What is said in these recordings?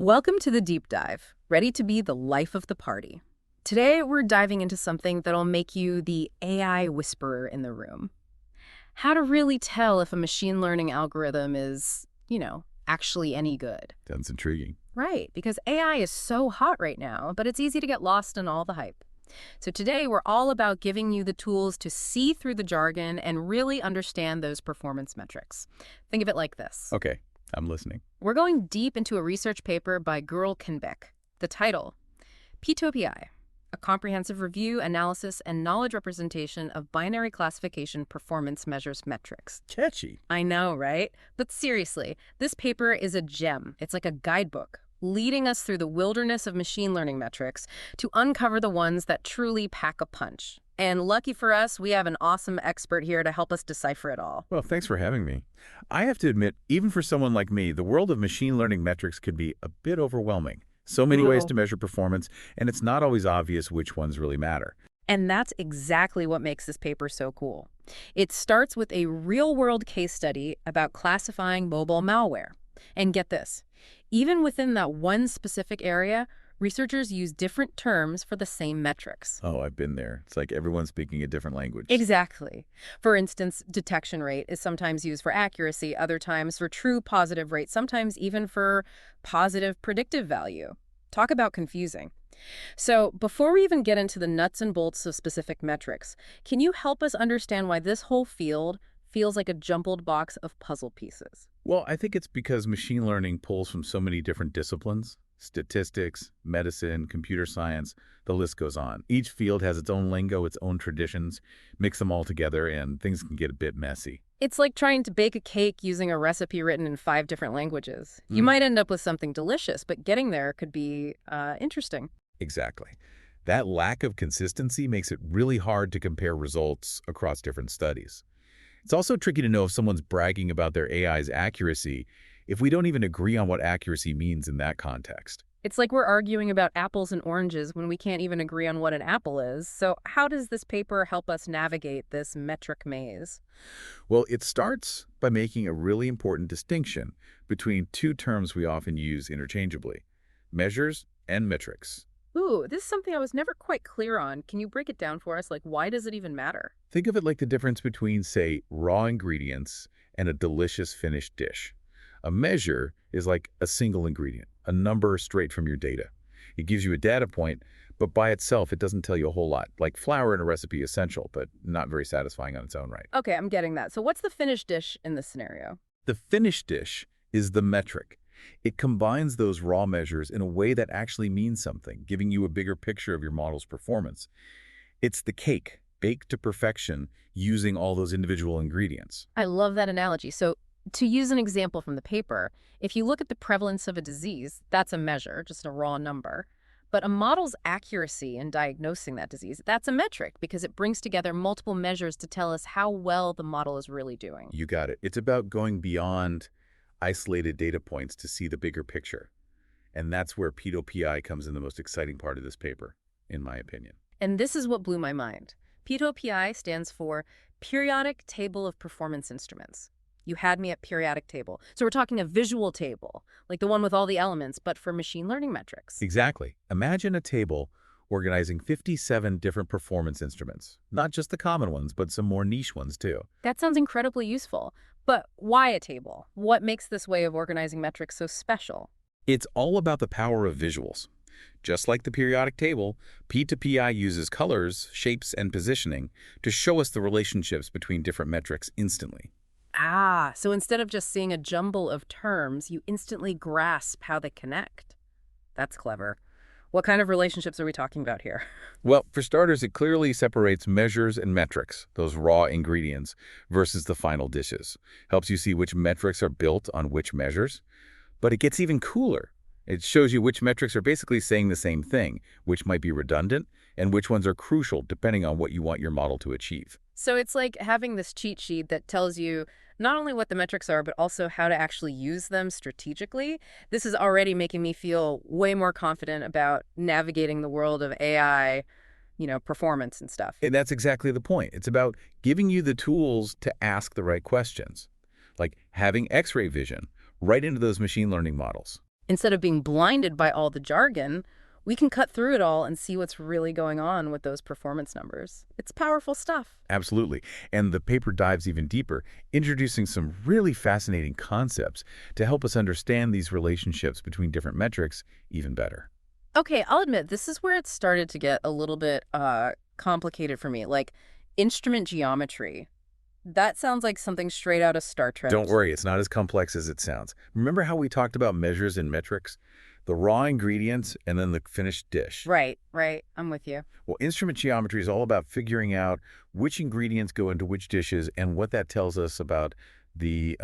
Welcome to the deep dive, ready to be the life of the party. Today, we're diving into something that'll make you the AI whisperer in the room. How to really tell if a machine learning algorithm is, actually any good. Sounds intriguing. Right, because AI is so hot right now, but it's easy to get lost in all the hype. So today, we're all about giving you the tools to see through the jargon and really understand those performance metrics. Think of it like this. Okay, I'm listening. We're going deep into a research paper by Gürol Canbek. The title, PToPI, a comprehensive review, analysis, and knowledge representation of binary classification performance measures metrics. Catchy. I know, right? But seriously, this paper is a gem. It's like a guidebook, leading us through the wilderness of machine learning metrics to uncover the ones that truly pack a punch. And lucky for us, we have an awesome expert here to help us decipher it all. Well, thanks for having me. I have to admit, even for someone like me, the world of machine learning metrics can be a bit overwhelming. So many ways to measure performance, and it's not always obvious which ones really matter. And that's exactly what makes this paper so cool. It starts with a real-world case study about classifying mobile malware. And get this, even within that one specific area, researchers use different terms for the same metrics. Oh, I've been there. It's like everyone's speaking a different language. Exactly. For instance, detection rate is sometimes used for accuracy, other times for true positive rate, sometimes even for positive predictive value. Talk about confusing. So before we even get into the nuts and bolts of specific metrics, can you help us understand why this whole field feels like a jumbled box of puzzle pieces? Well, I think it's because machine learning pulls from so many different disciplines. Statistics, medicine, computer science, the list goes on. Each field has its own lingo, its own traditions. Mix them all together and things can get a bit messy. It's like trying to bake a cake using a recipe written in 5 different languages. You might end up with something delicious, but getting there could be interesting. Exactly. That lack of consistency makes it really hard to compare results across different studies. It's also tricky to know if someone's bragging about their AI's accuracy if we don't even agree on what accuracy means in that context. It's like we're arguing about apples and oranges when we can't even agree on what an apple is. So how does this paper help us navigate this metric maze? Well, it starts by making a really important distinction between two terms we often use interchangeably, measures and metrics. Ooh, this is something I was never quite clear on. Can you break it down for us? Like, why does it even matter? Think of it like the difference between, say, raw ingredients and a delicious finished dish. A measure is like a single ingredient, a number straight from your data. It gives you a data point, but by itself, it doesn't tell you a whole lot. Like flour in a recipe is essential, but not very satisfying on its own right. Okay, I'm getting that. So what's the finished dish in this scenario? The finished dish is the metric. It combines those raw measures in a way that actually means something, giving you a bigger picture of your model's performance. It's the cake, baked to perfection, using all those individual ingredients. I love that analogy. So to use an example from the paper, if you look at the prevalence of a disease, that's a measure, just a raw number. But a model's accuracy in diagnosing that disease, that's a metric because it brings together multiple measures to tell us how well the model is really doing. You got it. It's about going beyond isolated data points to see the bigger picture. And that's where PToPI comes in the most exciting part of this paper, in my opinion. And this is what blew my mind. PToPI stands for Periodic Table of Performance Instruments. You had me at periodic table. So we're talking a visual table, like the one with all the elements, but for machine learning metrics. Exactly. Imagine a table organizing 57 different performance instruments. Not just the common ones, but some more niche ones too. That sounds incredibly useful. But why a table? What makes this way of organizing metrics so special? It's all about the power of visuals. Just like the periodic table, P2PI uses colors, shapes, and positioning to show us the relationships between different metrics instantly. Ah, so instead of just seeing a jumble of terms, you instantly grasp how they connect. That's clever. What kind of relationships are we talking about here? Well, for starters, it clearly separates measures and metrics, those raw ingredients, versus the final dishes. Helps you see which metrics are built on which measures. But it gets even cooler. It shows you which metrics are basically saying the same thing, which might be redundant, and which ones are crucial depending on what you want your model to achieve. So it's like having this cheat sheet that tells you not only what the metrics are, but also how to actually use them strategically. This is already making me feel way more confident about navigating the world of AI, performance and stuff. And that's exactly the point. It's about giving you the tools to ask the right questions, like having X-ray vision right into those machine learning models. Instead of being blinded by all the jargon, we can cut through it all and see what's really going on with those performance numbers. It's powerful stuff. Absolutely. And the paper dives even deeper, introducing some really fascinating concepts to help us understand these relationships between different metrics even better. Okay, I'll admit, this is where it started to get a little bit complicated for me, like instrument geometry. That sounds like something straight out of Star Trek. Don't worry, it's not as complex as it sounds. Remember how we talked about measures and metrics? The raw ingredients and then the finished dish. Right, right. I'm with you. Well, instrument geometry is all about figuring out which ingredients go into which dishes and what that tells us about the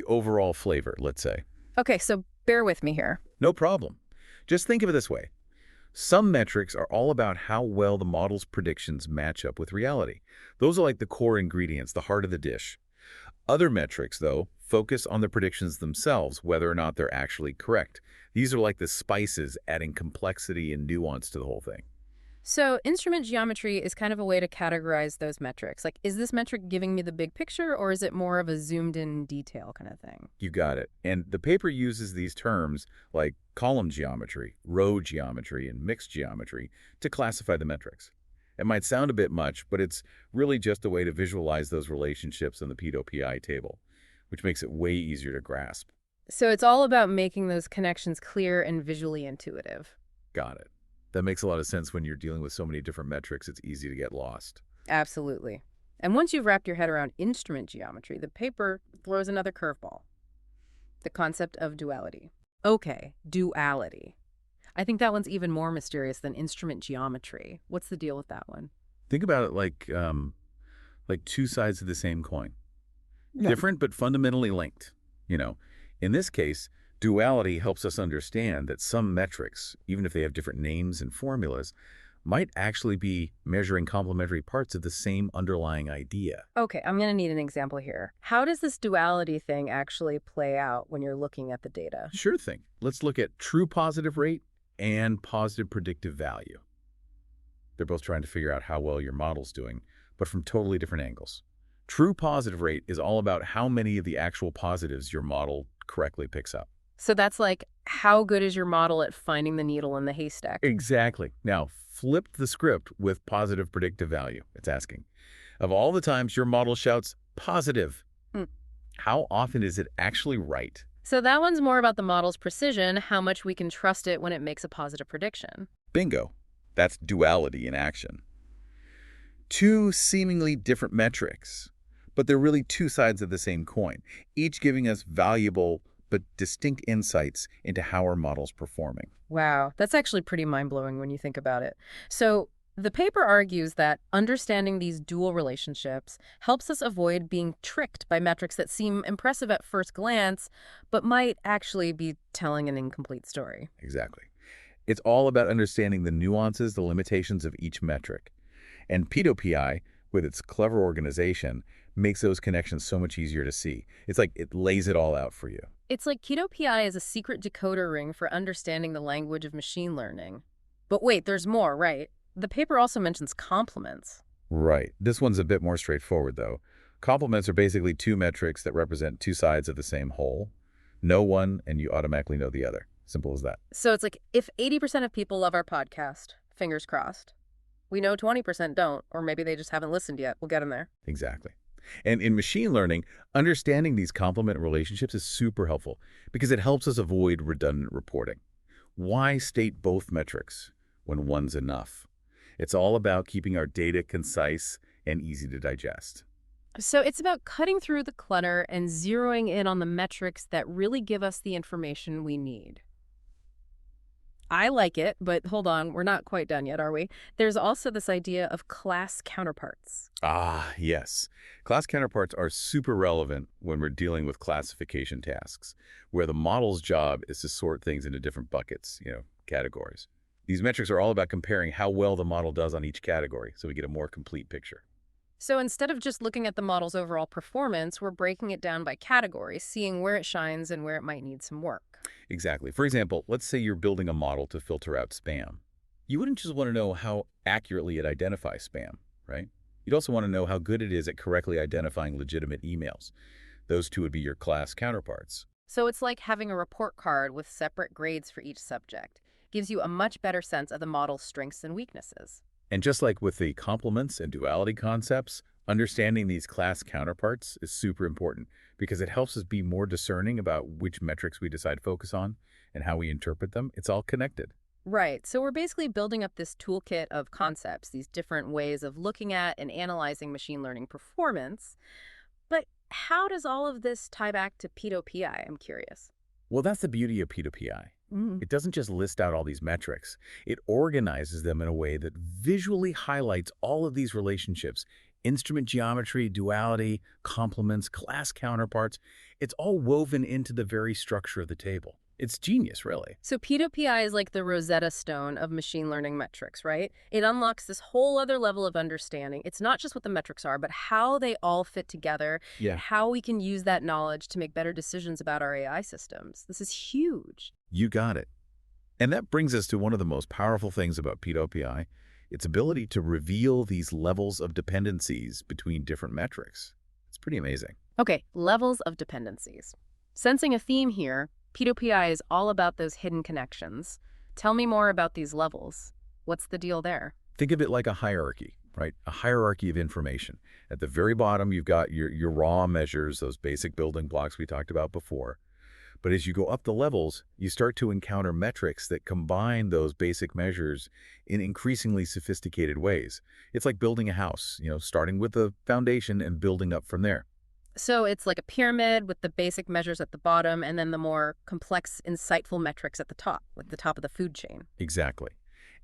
overall flavor, let's say. Okay, so bear with me here. No problem. Just think of it this way. Some metrics are all about how well the model's predictions match up with reality. Those are like the core ingredients, the heart of the dish. Other metrics, though, focus on the predictions themselves, whether or not they're actually correct. These are like the spices, adding complexity and nuance to the whole thing. So instrument geometry is kind of a way to categorize those metrics. Like, is this metric giving me the big picture, or is it more of a zoomed-in detail kind of thing? You got it. And the paper uses these terms like column geometry, row geometry, and mixed geometry to classify the metrics. It might sound a bit much, but it's really just a way to visualize those relationships in the PToPI table, which makes it way easier to grasp. So it's all about making those connections clear and visually intuitive. Got it. That makes a lot of sense when you're dealing with so many different metrics, it's easy to get lost. Absolutely. And once you've wrapped your head around instrument geometry, the paper throws another curveball. The concept of duality. Okay, duality. I think that one's even more mysterious than instrument geometry. What's the deal with that one? Think about it like two sides of the same coin. Yeah. Different but fundamentally linked. You know, in this case, duality helps us understand that some metrics, even if they have different names and formulas, might actually be measuring complementary parts of the same underlying idea. Okay, I'm going to need an example here. How does this duality thing actually play out when you're looking at the data? Sure thing. Let's look at true positive rate and positive predictive value. They're both trying to figure out how well your model's doing, but from totally different angles. True positive rate is all about how many of the actual positives your model correctly picks up. So that's like, how good is your model at finding the needle in the haystack? Exactly. Now, flip the script with positive predictive value. It's asking, of all the times your model shouts positive, Hmm. how often is it actually right? So that one's more about the model's precision, how much we can trust it when it makes a positive prediction. Bingo. That's duality in action. Two seemingly different metrics, but they're really two sides of the same coin, each giving us valuable but distinct insights into how our model's performing. Wow, that's actually pretty mind-blowing when you think about it. So the paper argues that understanding these dual relationships helps us avoid being tricked by metrics that seem impressive at first glance, but might actually be telling an incomplete story. Exactly. It's all about understanding the nuances, the limitations of each metric. And PToPI, with its clever organization, makes those connections so much easier to see. It's like it lays it all out for you. It's like PToPI is a secret decoder ring for understanding the language of machine learning. But wait, there's more, right? The paper also mentions complements. Right. This one's a bit more straightforward, though. Complements are basically two metrics that represent two sides of the same whole. Know one, and you automatically know the other. Simple as that. So it's like, if 80% of people love our podcast, fingers crossed, we know 20% don't, or maybe they just haven't listened yet. We'll get them there. Exactly. And in machine learning, understanding these complement relationships is super helpful because it helps us avoid redundant reporting. Why state both metrics when one's enough? It's all about keeping our data concise and easy to digest. So it's about cutting through the clutter and zeroing in on the metrics that really give us the information we need. I like it, but hold on, we're not quite done yet, are we? There's also this idea of class counterparts. Ah, yes. Class counterparts are super relevant when we're dealing with classification tasks, where the model's job is to sort things into different buckets, categories. These metrics are all about comparing how well the model does on each category, so we get a more complete picture. So instead of just looking at the model's overall performance, we're breaking it down by categories, seeing where it shines and where it might need some work. Exactly. For example, let's say you're building a model to filter out spam. You wouldn't just want to know how accurately it identifies spam, right? You'd also want to know how good it is at correctly identifying legitimate emails. Those two would be your class counterparts. So it's like having a report card with separate grades for each subject. Gives you a much better sense of the model's strengths and weaknesses. And just like with the complements and duality concepts, understanding these class counterparts is super important because it helps us be more discerning about which metrics we decide to focus on and how we interpret them. It's all connected. Right. So we're basically building up this toolkit of concepts, these different ways of looking at and analyzing machine learning performance. But how does all of this tie back to PToPI? I'm curious. Well, that's the beauty of P2PI. It doesn't just list out all these metrics. It organizes them in a way that visually highlights all of these relationships. Instrument geometry, duality, complements, class counterparts. It's all woven into the very structure of the table. It's genius, really. So PToPI is like the Rosetta Stone of machine learning metrics, right? It unlocks this whole other level of understanding. It's not just what the metrics are, but how they all fit together, Yeah. how we can use that knowledge to make better decisions about our AI systems. This is huge. You got it. And that brings us to one of the most powerful things about PTOPI, its ability to reveal these levels of dependencies between different metrics. It's pretty amazing. Okay, levels of dependencies. Sensing a theme here, PToPI is all about those hidden connections. Tell me more about these levels. What's the deal there? Think of it like a hierarchy, right? A hierarchy of information. At the very bottom, you've got your raw measures, those basic building blocks we talked about before. But as you go up the levels, you start to encounter metrics that combine those basic measures in increasingly sophisticated ways. It's like building a house, starting with the foundation and building up from there. So it's like a pyramid with the basic measures at the bottom and then the more complex, insightful metrics at the top, like the top of the food chain. Exactly.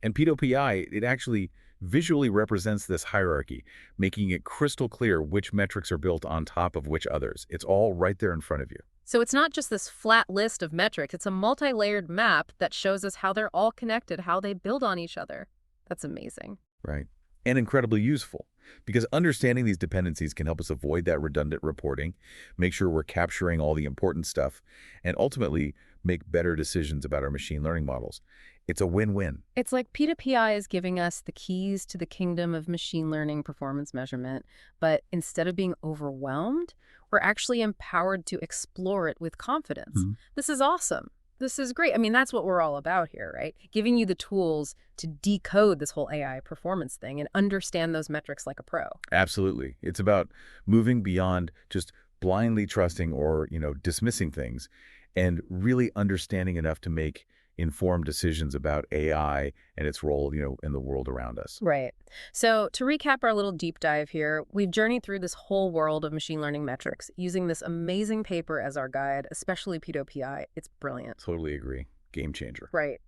And PTOPI, it actually visually represents this hierarchy, making it crystal clear which metrics are built on top of which others. It's all right there in front of you. So it's not just this flat list of metrics, it's a multi-layered map that shows us how they're all connected, how they build on each other. That's amazing. Right. And incredibly useful because understanding these dependencies can help us avoid that redundant reporting, make sure we're capturing all the important stuff, and ultimately make better decisions about our machine learning models. It's a win-win. It's like P2PI is giving us the keys to the kingdom of machine learning performance measurement, but instead of being overwhelmed, we're actually empowered to explore it with confidence. Mhm. This is awesome. This is great. I mean, that's what we're all about here, right? Giving you the tools to decode this whole AI performance thing and understand those metrics like a pro. Absolutely. It's about moving beyond just blindly trusting or, dismissing things and really understanding enough to make informed decisions about AI and its role, in the world around us. Right. So to recap our little deep dive here, we've journeyed through this whole world of machine learning metrics using this amazing paper as our guide, especially PToPI. It's brilliant. Totally agree. Game changer. Right.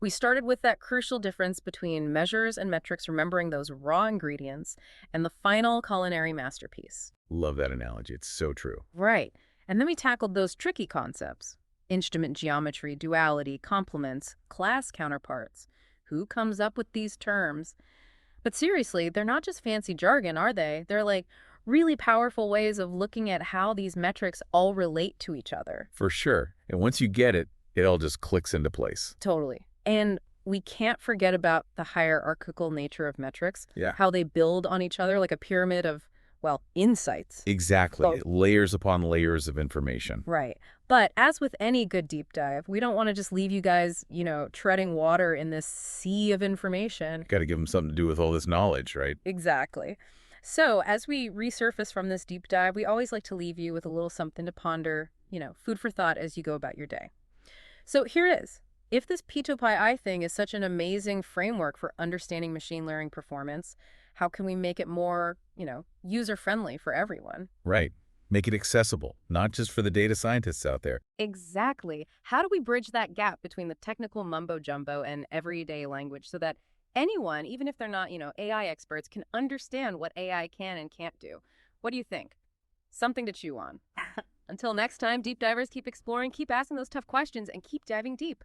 We started with that crucial difference between measures and metrics, remembering those raw ingredients, and the final culinary masterpiece. Love that analogy. It's so true. Right. And then we tackled those tricky concepts. Instrument geometry, duality, complements, class counterparts. Who comes up with these terms? But seriously, they're not just fancy jargon, are they? They're like really powerful ways of looking at how these metrics all relate to each other. For sure. And once you get it, it all just clicks into place. Totally. And we can't forget about the hierarchical nature of metrics, Yeah. how they build on each other like a pyramid of, well, insights. Exactly. So- Layers upon layers of information. Right. But as with any good deep dive, we don't want to just leave you guys, treading water in this sea of information. Got to give them something to do with all this knowledge, right? Exactly. So as we resurface from this deep dive, we always like to leave you with a little something to ponder, food for thought as you go about your day. So here it is. If this PToPI thing is such an amazing framework for understanding machine learning performance, how can we make it more, user-friendly for everyone? Right. Make it accessible, not just for the data scientists out there. Exactly. How do we bridge that gap between the technical mumbo-jumbo and everyday language so that anyone, even if they're not, AI experts, can understand what AI can and can't do? What do you think? Something to chew on. Until next time, deep divers, keep exploring, keep asking those tough questions, and keep diving deep.